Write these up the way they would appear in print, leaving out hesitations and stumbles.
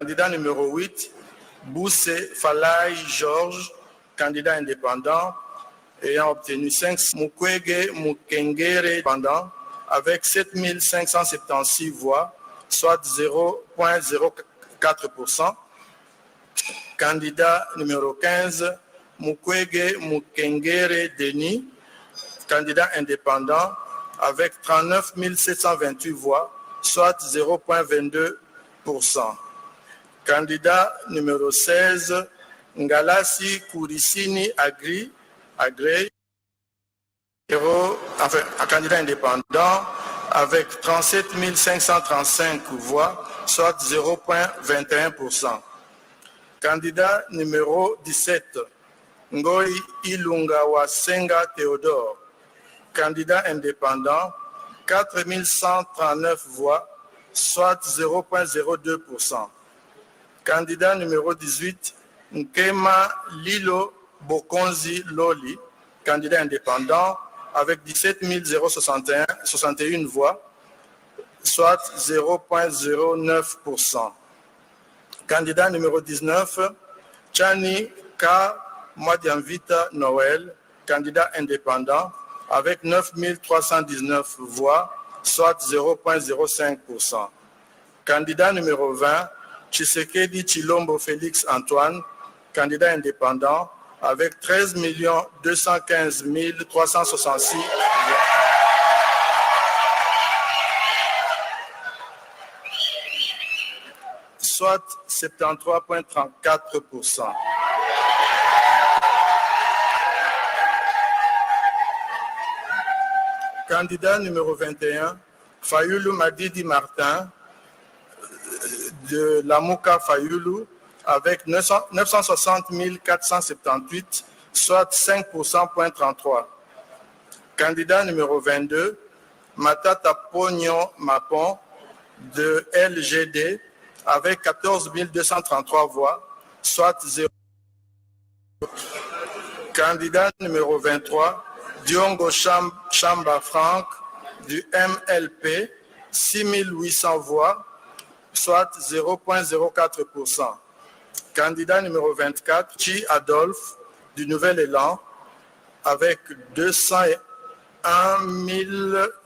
Candidat numéro 8, Bousse Falai Georges, candidat indépendant, ayant obtenu 5. Mukwege Mukengere, indépendant, avec 7576 voix, soit 0,04%. Candidat numéro 15, Mukwege Mukengere Denis, candidat indépendant, avec 39 728 voix, soit 0,22%. Candidat numéro 16, Ngalasi Kourisini Agré, candidat indépendant, avec 37 535 voix, soit 0,21%. Candidat numéro 17, Ngoi Ilunga Wasenga Théodore, candidat indépendant, 4 139 voix, soit 0,02%. Candidat numéro 18, Nkema Lilo Bokonzi Loli, candidat indépendant, avec 17 061 voix, soit 0,09%. Candidat numéro 19, Chani K. Mwadiamvita Noël, candidat indépendant, avec 9 319 voix, soit 0,05%. Candidat numéro 20, Tshisekedi Tshilombo Félix Antoine, candidat indépendant, avec 13 215 366 voix. Soit 73,34%. Candidat numéro 21, Fayoulou Madidi Martin, de Lamouka Fayoulou, avec 960 478, soit 5,33%. Candidat numéro 22, Matata Pognon Mapon, de LGD, avec 14 233 voix, soit 0. Candidat numéro 23, Diongo Chamba Franck, du MLP, 6 800 voix, soit 0,04%. Candidat numéro 24, Chi Adolphe, du Nouvel Élan, avec 201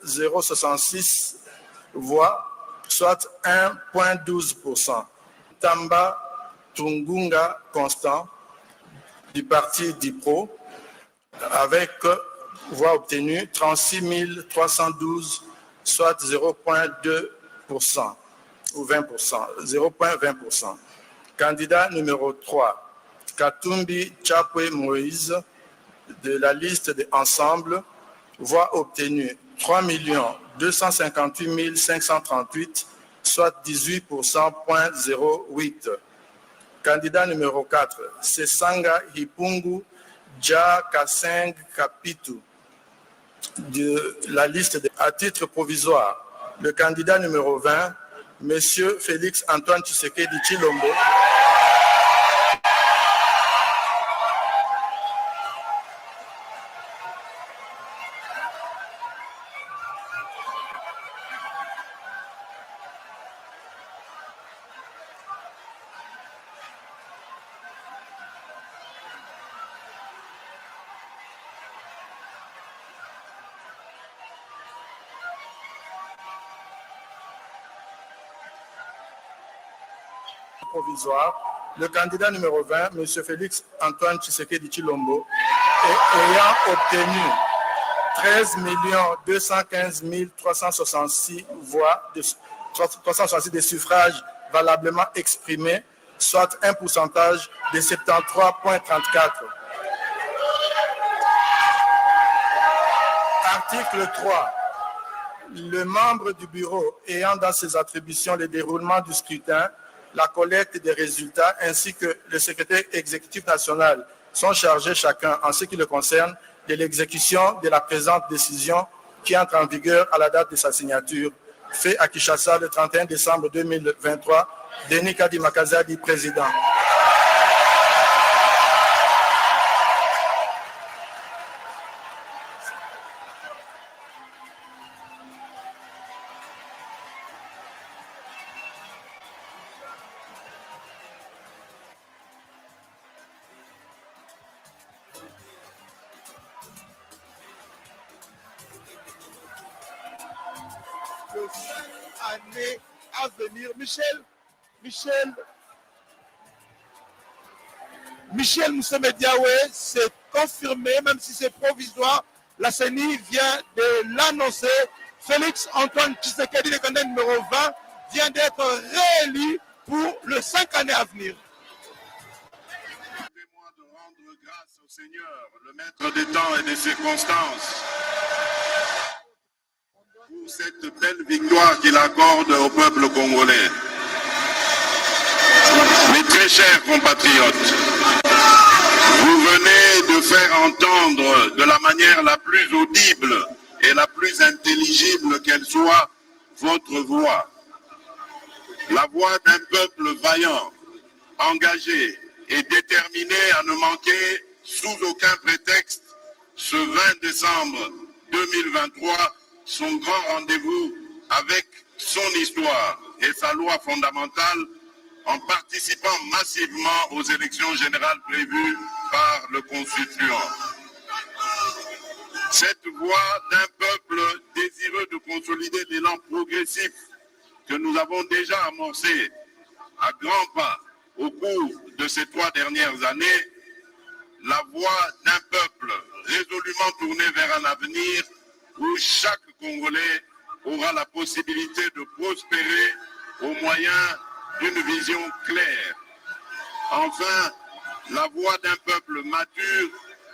066 voix, soit 1,12%. Tamba Tungunga Constant, du parti DIPRO, avec voix obtenues 36 312, soit 0,2% ou 20%, 0,20%. Candidat numéro 3, Katumbi Chapwe Moïse, de la liste de Ensemble, voix obtenues 3 258 538, soit 18,08%. Candidat numéro 4, Sesanga Hipungu Dja Kaseng Kapitu, de la liste à titre provisoire. Le candidat numéro 20, M. Félix Antoine Tshisekedi Tshilombo, provisoire. Le candidat numéro 20, M. Félix Antoine Tshisekedi Tshilombo, ayant obtenu 13 215 366 voix, 366 des suffrages valablement exprimés, soit un pourcentage de 73,34. Article 3. Le membre du bureau ayant dans ses attributions le déroulement du scrutin, la collecte des résultats ainsi que le secrétaire exécutif national sont chargés chacun, en ce qui le concerne, de l'exécution de la présente décision qui entre en vigueur à la date de sa signature. Fait à Kinshasa le 31 décembre 2023, Denis Kadi Makazadi, président. années à venir. Michel Mousseme-Diawé, c'est confirmé, même si c'est provisoire. La CENI vient de l'annoncer. Félix Antoine Tshisekedi, le candidat numéro 20, vient d'être réélu pour les 5 années à venir. Permettez-moi de rendre grâce au Seigneur, le maître des temps et des circonstances, pour cette belle victoire qu'il accorde au peuple congolais. Mes très chers compatriotes, vous venez de faire entendre de la manière la plus audible et la plus intelligible qu'elle soit votre voix. La voix d'un peuple vaillant, engagé et déterminé à ne manquer sous aucun prétexte ce 20 décembre 2023 son grand rendez-vous avec son histoire et sa loi fondamentale en participant massivement aux élections générales prévues par le Constituant. Cette voix d'un peuple désireux de consolider l'élan progressif que nous avons déjà amorcé à grands pas au cours de ces 3 dernières années, la voix d'un peuple résolument tourné vers un avenir où chaque Congolais aura la possibilité de prospérer au moyen d'une vision claire. Enfin, la voix d'un peuple mature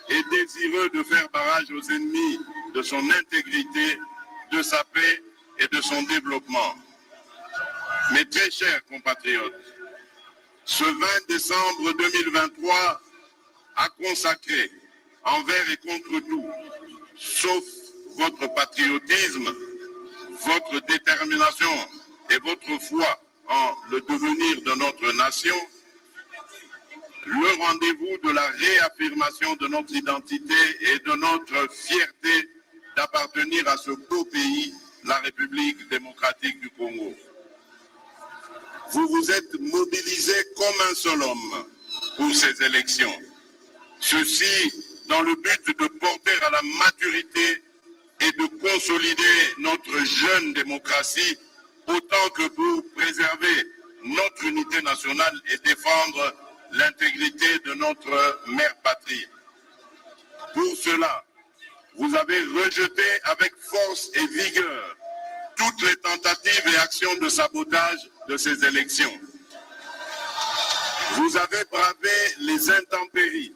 et désireux de faire barrage aux ennemis de son intégrité, de sa paix et de son développement. Mes très chers compatriotes, ce 20 décembre 2023 a consacré envers et contre tout, sauf votre patriotisme, votre détermination et votre foi en le devenir de notre nation, le rendez-vous de la réaffirmation de notre identité et de notre fierté d'appartenir à ce beau pays, la République démocratique du Congo. Vous vous êtes mobilisés comme un seul homme pour ces élections. Ceci dans le but de porter à la maturité et de consolider notre jeune démocratie autant que pour préserver notre unité nationale et défendre l'intégrité de notre mère patrie. Pour cela, vous avez rejeté avec force et vigueur toutes les tentatives et actions de sabotage de ces élections. Vous avez bravé les intempéries,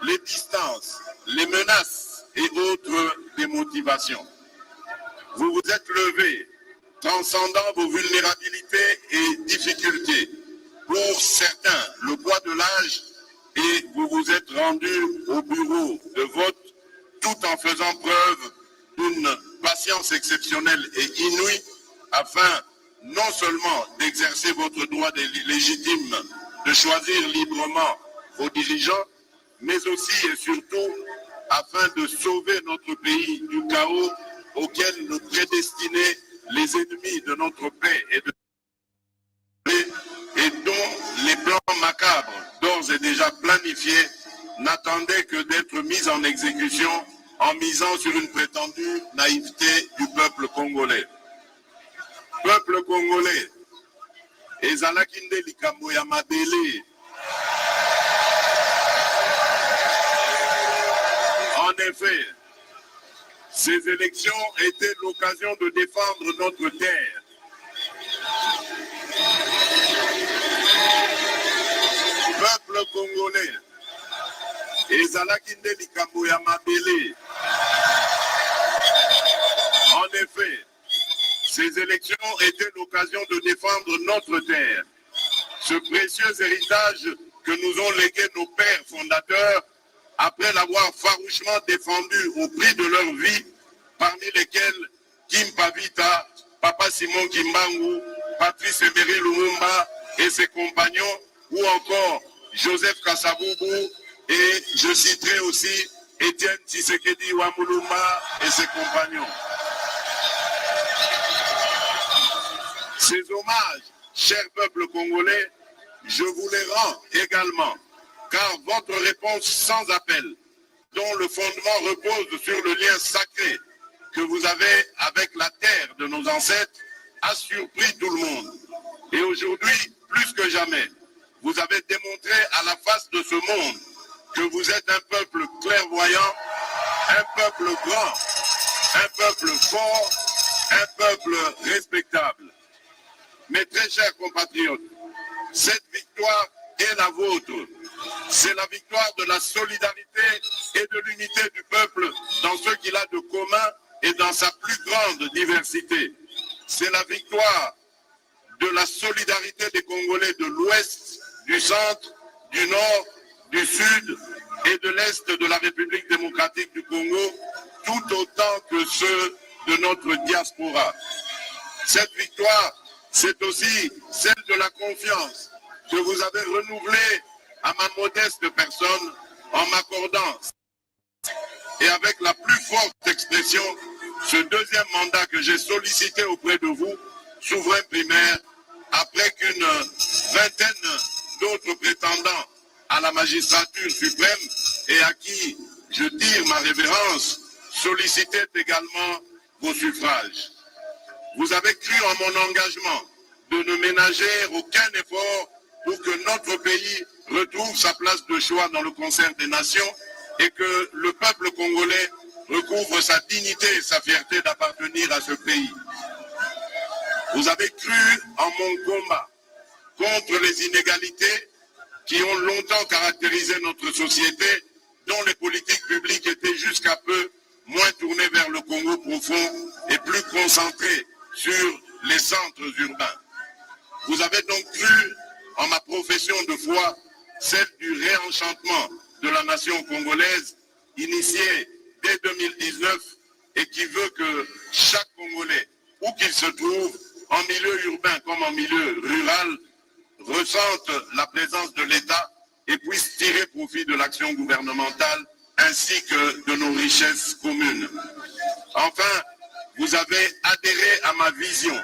les distances, les menaces et autres démotivations. Vous vous êtes levés, transcendant vos vulnérabilités et difficultés. Pour certains, le poids de l'âge, et vous vous êtes rendus au bureau de vote tout en faisant preuve d'une patience exceptionnelle et inouïe afin non seulement d'exercer votre droit légitime de choisir librement vos dirigeants, mais aussi et surtout afin de sauver notre pays du chaos auquel nous prédestinaient les ennemis de notre paix et dont les plans macabres, d'ores et déjà planifiés, n'attendaient que d'être mis en exécution en misant sur une prétendue naïveté du peuple congolais. Peuple congolais, ezalakinde likambo ya mabele. En effet, ces élections étaient l'occasion de défendre notre terre. Peuple congolais, ezalakinde likambo ya mabele. En effet, ces élections étaient l'occasion de défendre notre terre, ce précieux héritage que nous ont légué nos pères fondateurs après l'avoir farouchement défendu au prix de leur vie, parmi lesquels Kim Pavita, Papa Simon Kimbangu, Patrice Emery Lumumba et ses compagnons, ou encore Joseph Kasavubu, et je citerai aussi Étienne Tshisekedi Wamulumba et ses compagnons. Ces hommages, chers peuples congolais, je vous les rends également, car votre réponse sans appel, dont le fondement repose sur le lien sacré que vous avez avec la terre de nos ancêtres, a surpris tout le monde. Et aujourd'hui, plus que jamais, vous avez démontré à la face de ce monde que vous êtes un peuple clairvoyant, un peuple grand, un peuple fort, un peuple respectable. Mes très chers compatriotes, cette victoire est la vôtre. C'est la victoire de la solidarité et de l'unité du peuple dans ce qu'il a de commun et dans sa plus grande diversité. C'est la victoire de la solidarité des Congolais de l'Ouest, du Centre, du Nord, du Sud et de l'Est de la République démocratique du Congo, tout autant que ceux de notre diaspora. Cette victoire, c'est aussi celle de la confiance que vous avez renouvelée à ma modeste personne en m'accordant, et avec la plus forte expression, ce deuxième mandat que j'ai sollicité auprès de vous, souverain primaire, après qu'une vingtaine d'autres prétendants à la magistrature suprême et à qui je tire ma révérence, sollicitait également vos suffrages. Vous avez cru en mon engagement de ne ménager aucun effort pour que notre pays retrouve sa place de choix dans le concert des nations et que le peuple congolais recouvre sa dignité et sa fierté d'appartenir à ce pays. Vous avez cru en mon combat contre les inégalités qui ont longtemps caractérisé notre société, dont les politiques publiques étaient jusqu'à peu moins tournées vers le Congo profond et plus concentrées sur les centres urbains. Vous avez donc cru en ma profession de foi, celle du réenchantement de la nation congolaise, initiée dès 2019 et qui veut que chaque Congolais, où qu'il se trouve, en milieu urbain comme en milieu rural, ressente la présence de l'État et puisse tirer profit de l'action gouvernementale ainsi que de nos richesses communes. Enfin, vous avez adhéré à ma vision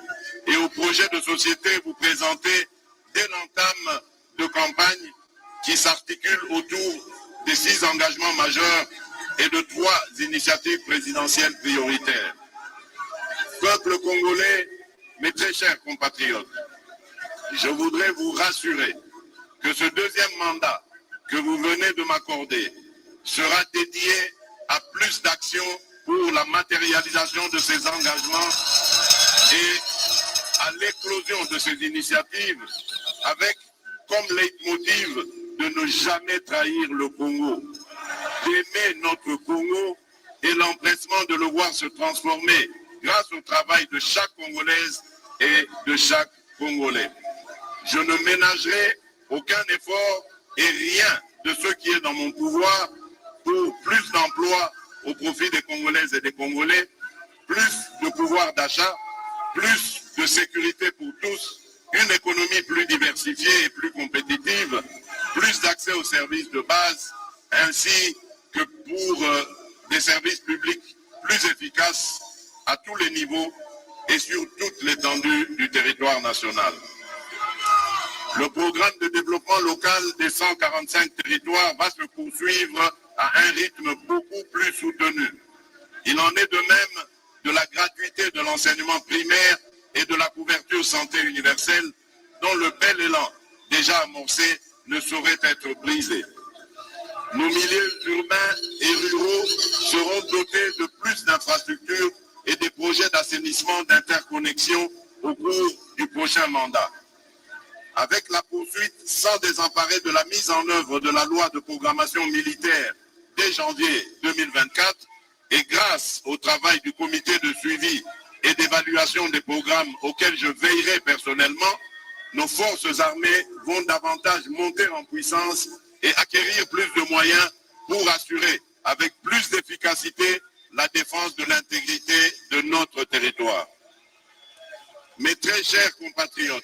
et au projet de société vous présentez dès l'entame de campagne qui s'articule autour des 6 engagements majeurs et de 3 initiatives présidentielles prioritaires. Peuple congolais, mes très chers compatriotes, je voudrais vous rassurer que ce deuxième mandat que vous venez de m'accorder sera dédié à plus d'actions pour la matérialisation de ces engagements et à l'éclosion de ces initiatives avec comme leitmotiv de ne jamais trahir le Congo, d'aimer notre Congo et l'empressement de le voir se transformer grâce au travail de chaque Congolaise et de chaque Congolais. Je ne ménagerai aucun effort et rien de ce qui est dans mon pouvoir pour plus d'emplois au profit des Congolaises et des Congolais, plus de pouvoir d'achat, plus de sécurité pour tous, une économie plus diversifiée et plus compétitive, plus d'accès aux services de base, ainsi que pour des services publics plus efficaces à tous les niveaux et sur toute l'étendue du territoire national. Le programme de développement local des 145 territoires va se poursuivre à un rythme beaucoup plus soutenu. Il en est de même de la gratuité de l'enseignement primaire et de la couverture santé universelle, dont le bel élan déjà amorcé ne saurait être brisé. Nos milieux urbains et ruraux seront dotés de plus d'infrastructures et des projets d'assainissement d'interconnexion au cours du prochain mandat. Avec la poursuite sans désemparer de la mise en œuvre de la loi de programmation militaire dès janvier 2024 et grâce au travail du comité de suivi et d'évaluation des programmes auxquels je veillerai personnellement, nos forces armées vont davantage monter en puissance et acquérir plus de moyens pour assurer avec plus d'efficacité la défense de l'intégrité de notre territoire. Mes très chers compatriotes,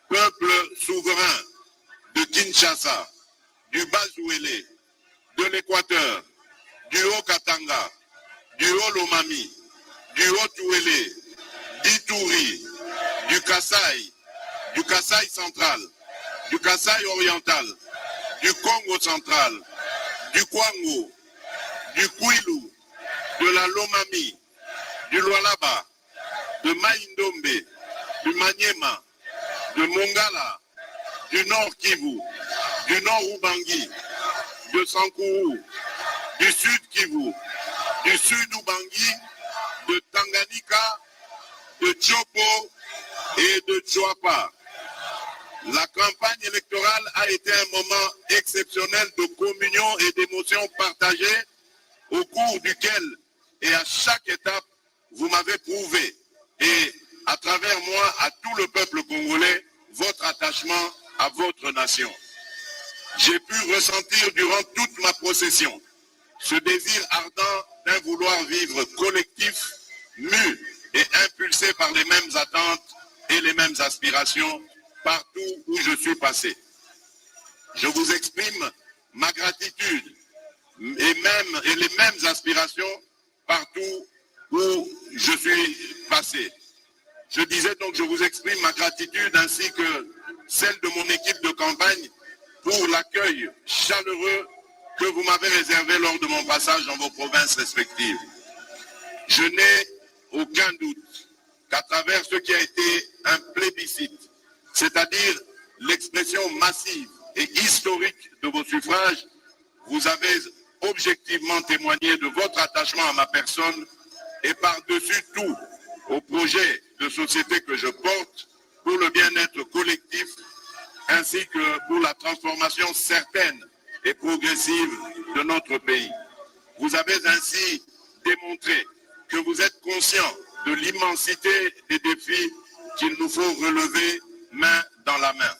peuple souverain de Kinshasa, du Bas-Ouélé, de l'Équateur, du Haut-Katanga, du Haut-Lomami, du Haut-Ouélé, d'Ituri, du Kasaï central, du Kasaï oriental, du Congo central, du Kwango, du Kwilu, de la Lomami, du Lualaba, de Maïndombe, du Maniema, de Mongala, du Nord Kivu, du Nord Ubangi, de Sankourou, du Sud Kivu, du Sud Ubangi, de Tanganyika, de Tchopo et de Tchouapa. La campagne électorale a été un moment exceptionnel de communion et d'émotions partagées au cours duquel et à chaque étape, vous m'avez prouvé et à travers moi, à tout le peuple congolais, votre attachement à votre nation. J'ai pu ressentir durant toute ma procession ce désir ardent d'un vouloir vivre collectif, mu et impulsé par les mêmes attentes et les mêmes aspirations partout où je suis passé. Je vous exprime ma gratitude et les mêmes aspirations partout où je suis passé. Je disais donc, je vous exprime ma gratitude ainsi que celle de mon équipe de campagne pour l'accueil chaleureux que vous m'avez réservé lors de mon passage dans vos provinces respectives. Je n'ai aucun doute qu'à travers ce qui a été un plébiscite, c'est-à-dire l'expression massive et historique de vos suffrages, vous avez objectivement témoigné de votre attachement à ma personne et par-dessus tout au projet de société que je porte pour le bien-être collectif ainsi que pour la transformation certaine et progressive de notre pays. Vous avez ainsi démontré que vous êtes conscient de l'immensité des défis qu'il nous faut relever main dans la main.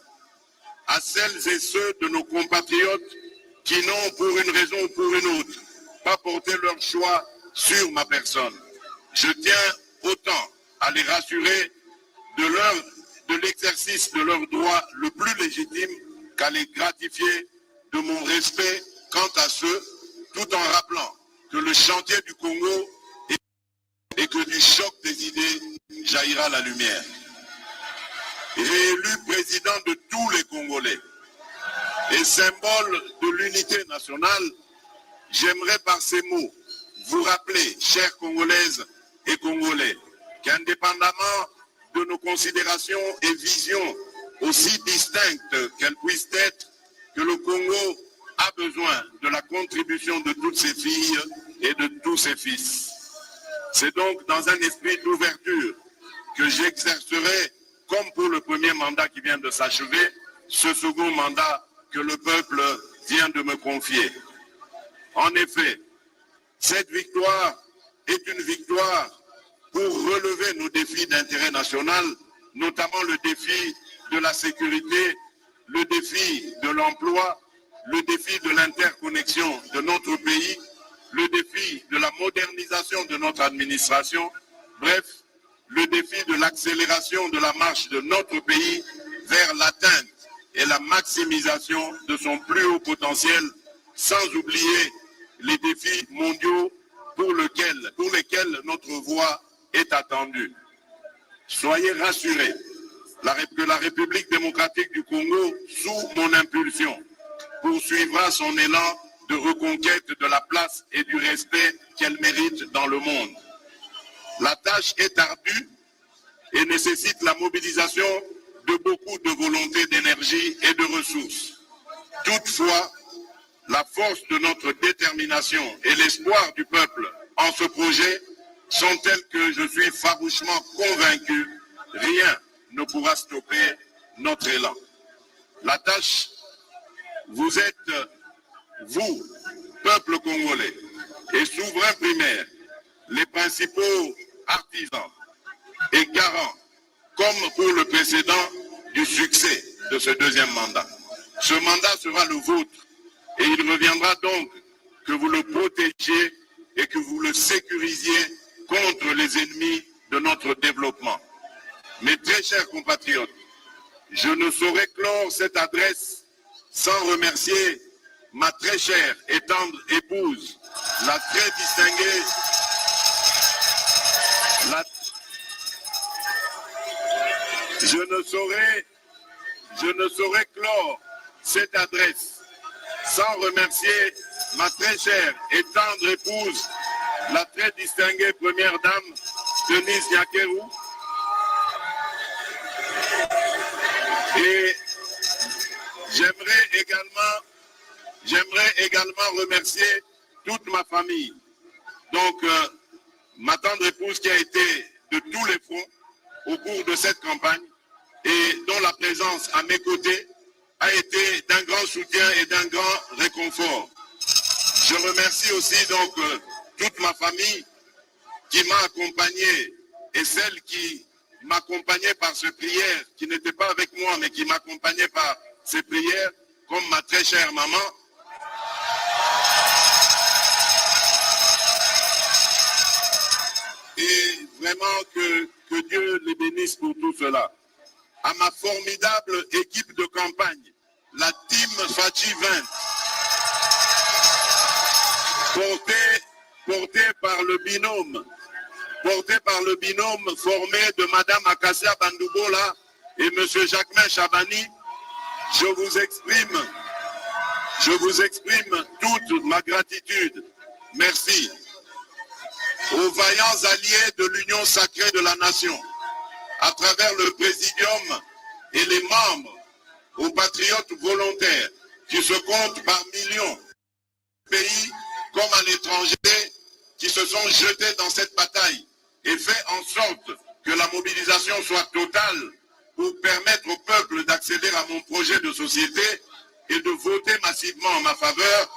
À celles et ceux de nos compatriotes qui n'ont pour une raison ou pour une autre pas porté leur choix sur ma personne, je tiens autant à les rassurer de l'exercice de leur droit le plus légitime qu'à les gratifier de mon respect quant à ceux, tout en rappelant que le chantier du Congo et que du choc des idées jaillira la lumière. Réélu président de tous les Congolais et symbole de l'unité nationale, j'aimerais par ces mots vous rappeler, chères Congolaises et Congolais, qu'indépendamment de nos considérations et visions aussi distinctes qu'elles puissent être, que le Congo a besoin de la contribution de toutes ses filles et de tous ses fils. C'est donc dans un esprit d'ouverture que j'exercerai, comme pour le premier mandat qui vient de s'achever, ce second mandat que le peuple vient de me confier. En effet, cette victoire est une victoire pour relever nos défis d'intérêt national, notamment le défi de la sécurité, le défi de l'emploi, le défi de l'interconnexion de notre pays, le défi de la modernisation de notre administration, bref, le défi de l'accélération de la marche de notre pays vers l'atteinte et la maximisation de son plus haut potentiel, sans oublier les défis mondiaux pour lesquels notre voix est attendue. Soyez rassurés que la République démocratique du Congo, sous mon impulsion, poursuivra son élan de reconquête de la place et du respect qu'elle mérite dans le monde. La tâche est ardue et nécessite la mobilisation de beaucoup de volonté, d'énergie et de ressources. Toutefois, la force de notre détermination et l'espoir du peuple en ce projet sont tels que je suis farouchement convaincu, rien ne pourra stopper notre élan. La tâche, vous êtes, vous, peuple congolais et souverain primaire, les principaux artisans et garants, comme pour le précédent, du succès de ce deuxième mandat. Ce mandat sera le vôtre et il reviendra donc que vous le protégiez et que vous le sécurisiez contre les ennemis de notre développement. Mes très chers compatriotes, je ne saurais clore cette adresse sans remercier ma très chère et tendre épouse, la très distinguée, Je ne saurais clore cette adresse sans remercier ma très chère et tendre épouse, la très distinguée première dame, Denise Nyakeru, Et j'aimerais également remercier toute ma famille. Donc, ma tendre épouse qui a été de tous les fronts au cours de cette campagne et dont la présence à mes côtés a été d'un grand soutien et d'un grand réconfort. Je remercie aussi donc toute ma famille qui m'a accompagné et celle qui m'accompagnait par ces prières, qui n'était pas avec moi mais qui m'accompagnait par ces prières, comme ma très chère maman. Et vraiment que Dieu les bénisse pour tout cela. À ma formidable équipe de campagne, la Team Fachi 20, portée par le binôme formé de Madame Akassia Bandoubola et Monsieur Jacquemin Chabani, je vous exprime toute ma gratitude. Merci. Aux vaillants alliés de l'Union sacrée de la nation, à travers le Présidium et les membres, aux patriotes volontaires qui se comptent par millions, pays comme à l'étranger, qui se sont jetés dans cette bataille et fait en sorte que la mobilisation soit totale pour permettre au peuple d'accéder à mon projet de société et de voter massivement en ma faveur.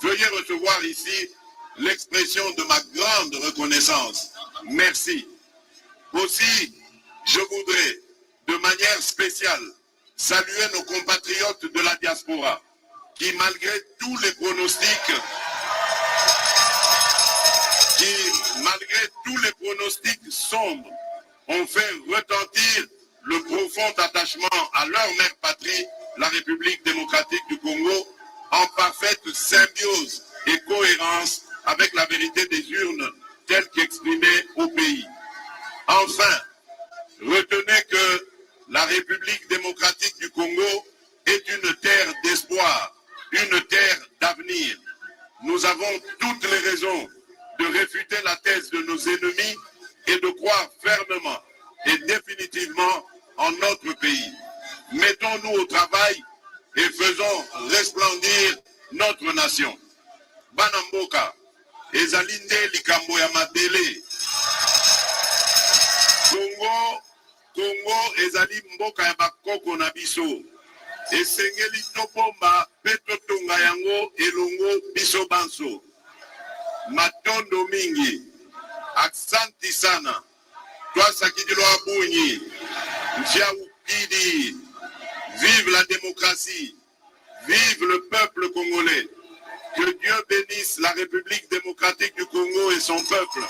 Veuillez recevoir ici l'expression de ma grande reconnaissance. Merci. Aussi, je voudrais, de manière spéciale, saluer nos compatriotes de la diaspora, qui malgré tous les pronostics sombres, ont fait retentir le profond attachement à leur mère patrie, la République démocratique du Congo, en parfaite symbiose et cohérence avec la vérité des urnes telle qu'exprimée au pays. Enfin, retenez que la République démocratique du Congo est une terre d'espoir, une terre d'avenir. Nous avons toutes les raisons de réfuter la thèse de nos ennemis et de croire fermement et définitivement en notre pays. Mettons-nous au travail et faisons resplendir notre nation. Banamboka, ezalinde likambo ya mabele. Congo ezali mboka ya bakoko na biso. Esengeli topomba pe totonga yango elongo biso banso. Matondo mingi. Aksanti sana. Twasakidilo abunyi. Njia ukidi. Vive la démocratie. Vive le peuple congolais. Que Dieu bénisse la République démocratique du Congo et son peuple.